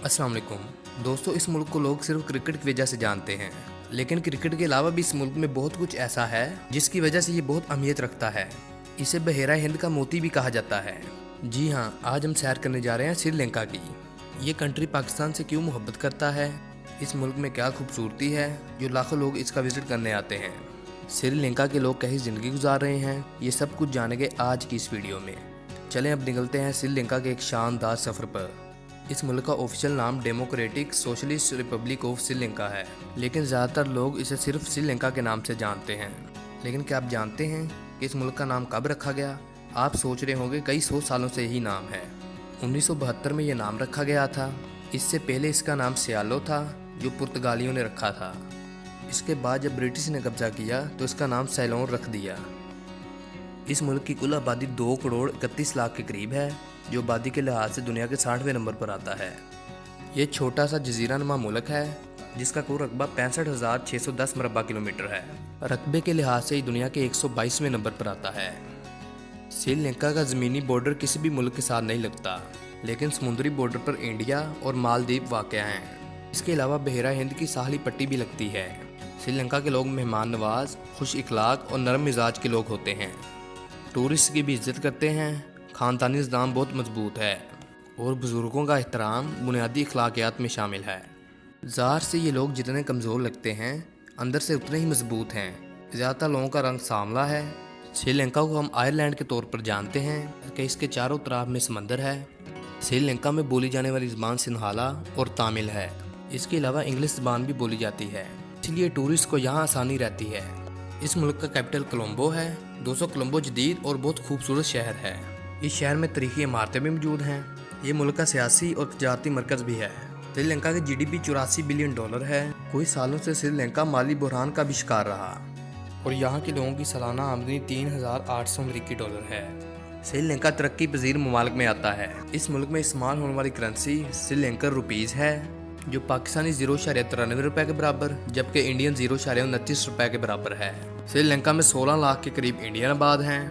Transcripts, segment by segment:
अस्सलाम वालेकुम दोस्तों, इस मुल्क को लोग सिर्फ क्रिकेट की वजह से जानते हैं, लेकिन क्रिकेट के अलावा भी इस मुल्क में बहुत कुछ ऐसा है जिसकी वजह से ये बहुत अहमियत रखता है। इसे बहेरा हिंद का मोती भी कहा जाता है। जी हाँ, आज हम सैर करने जा रहे हैं श्रीलंका की। ये कंट्री पाकिस्तान से क्यों मोहब्बत करता है, इस मुल्क में क्या खूबसूरती है जो लाखों लोग इसका विजिट करने आते हैं, श्रीलंका के लोग कैसी ज़िंदगी गुजार रहे हैं, ये सब कुछ जानेंगे आज की इस वीडियो में। चलें अब निकलते हैं श्रीलंका के एक शानदार सफ़र पर। इस मुल्क का ऑफिशियल नाम democratic socialist Republic of Sri Lanka है, लेकिन ज़्यादातर लोग इसे सिर्फ श्रीलंका के नाम से जानते हैं। लेकिन क्या आप जानते हैं कि इस मुल्क का नाम कब रखा गया? आप सोच रहे होंगे कई सौ सालों से यही नाम है। 1972 में यह नाम रखा गया था। इससे पहले इसका नाम सियालो था, जो पुर्तगालियों ने रखा था। इसके बाद जब ब्रिटिश ने कब्जा किया तो इसका नाम सैलोन रख दिया। इस मुल्क की कुल आबादी 2 करोड़ 31 लाख के करीब है, जो आबादी के लिहाज से दुनिया के 60वें नंबर पर आता है। ये छोटा सा जजीरा नुमा मुल्क है जिसका कुल रकबा 65,610 मरबा किलोमीटर है। रकबे के लिहाज से ये दुनिया के 122वें नंबर पर आता है। श्रीलंका का ज़मीनी बॉर्डर किसी भी मुल्क के साथ नहीं लगता, लेकिन समुद्री बॉर्डर पर इंडिया और मालदीव वाक़या हैं। इसके अलावा बहेरा हिंद की साहली पट्टी भी लगती है। श्रीलंका के लोग मेहमान नवाज, खुश इखलाक और नरम मिजाज के लोग होते हैं। टूरिस्ट की भी इज्जत करते हैं। ख़ानदानी निज़ाम बहुत मजबूत है और बुज़ुर्गों का एहतराम बुनियादी अखलाकियात में शामिल है। ज़ाहिर से ये लोग जितने कमज़ोर लगते हैं, अंदर से उतने ही मजबूत हैं। ज़्यादातर लोगों का रंग सांवला है। श्रीलंका को हम आयरलैंड के तौर पर जानते हैं कि इसके चारों तरफ में समंदर है। श्रीलंका में बोली जाने वाली ज़बान सिंहाला और तमिल है। इसके अलावा इंग्लिश ज़बान भी बोली जाती है, इसलिए टूरिस्ट को यहाँ आसानी रहती है। इस मुल्क का कैपिटल कोलंबो है। दोस्तों, कोलंबो जदीद और बहुत खूबसूरत शहर है। इस शहर में तारीखी इमारतें भी मौजूद हैं। ये मुल्क का सियासी और तजारती मरकज़ भी है। श्रीलंका की जीडीपी 84 बिलियन डॉलर है। कुछ सालों से श्रीलंका माली बहरान का भी शिकार रहा और यहाँ के लोगों की सालाना आमदनी 3,800 अमेरिकी डॉलर है। श्रीलंका तरक्की पजीर ममालिक में आता है। इस मुल्क में इस्तेमाल होने वाली करेंसी श्रीलंकन रुपीज़ है, जो पाकिस्तानी 0.93 रुपये के बराबर, जबकि इंडियन 0.29 रुपये के बराबर है। श्रीलंका में 16 लाख के करीब इंडियन आबाद हैं,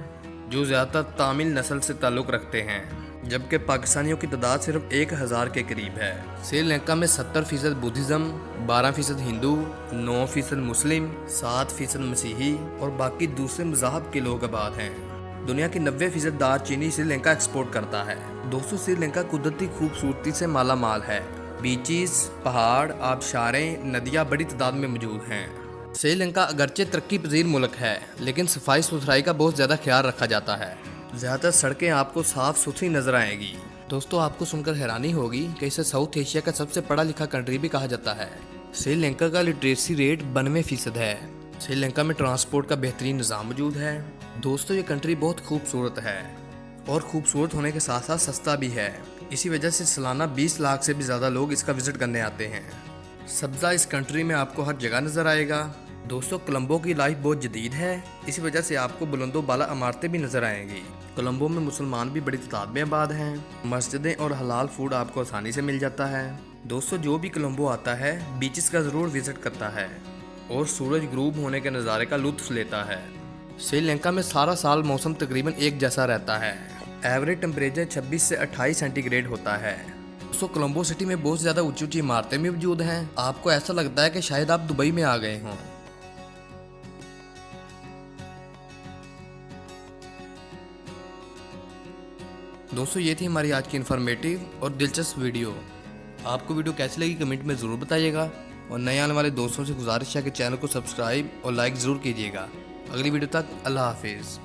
जो ज़्यादातर तमिल नस्ल से ताल्लुक़ रखते हैं, जबकि पाकिस्तानियों की तादाद सिर्फ 1,000 के करीब है। श्रीलंका में 70% बुद्धिज़्म, 12% हिंदू, 9% मुस्लिम, 7% मसीही और बाकी दूसरे मज़ाहब के लोग आबाद हैं। दुनिया की 90% दार चीनी श्रीलंका एक्सपोर्ट करता है। दोस्तों, श्रीलंका कुदरती खूबसूरती से माला माल है। बीचेस, पहाड़, आबशारें, नदियाँ बड़ी तादाद में मौजूद हैं। श्रीलंका अगरचे तरक्की पजीर मुल्क है, लेकिन सफाई सुथराई का बहुत ज़्यादा ख्याल रखा जाता है। ज़्यादातर सड़कें आपको साफ़ सुथरी नज़र आएंगी। दोस्तों, आपको सुनकर हैरानी होगी कि इसे साउथ एशिया का सबसे पढ़ा लिखा कंट्री भी कहा जाता है। श्रीलंका का लिटरेसी रेट 92% है। श्रीलंका में ट्रांसपोर्ट का बेहतरीन निज़ाम मौजूद है। दोस्तों, ये कंट्री बहुत खूबसूरत है और खूबसूरत होने के साथ साथ सस्ता भी है। इसी वजह से सालाना 20 लाख से भी ज़्यादा लोग इसका विज़िट करने आते हैं। सब्ज़ा इस कंट्री में आपको हर जगह नज़र आएगा। दोस्तों, कोलंबो की लाइफ बहुत जदीद है। इसी वजह से आपको बुलंदो बाला इमारतें भी नज़र आएंगी। कोलंबो में मुसलमान भी बड़ी तादाद में आबाद हैं। मस्जिदें और हलाल फूड आपको आसानी से मिल जाता है। दोस्तों, जो भी कोलंबो आता है, बीचेस का ज़रूर विज़िट करता है और सूरज ग्रूब होने के नज़ारे का लुत्फ़ लेता है। श्रीलंका में सारा साल मौसम तकरीबन एक जैसा रहता है। एवरेज टेम्परेचर 26 से 28 सेंटीग्रेड होता है। दोस्तों, कोलंबो सिटी में बहुत ज़्यादा ऊंची ऊंची इमारतें भी मौजूद हैं। आपको ऐसा लगता है कि शायद आप दुबई में आ गए हों। दोस्तों, ये थी हमारी आज की इन्फॉर्मेटिव और दिलचस्प वीडियो। आपको वीडियो कैसी लगी कमेंट में ज़रूर बताइएगा और नए आने वाले दोस्तों से गुजारिश है कि चैनल को सब्सक्राइब और लाइक ज़रूर कीजिएगा। अगली वीडियो तक अल्लाह हाफिज़।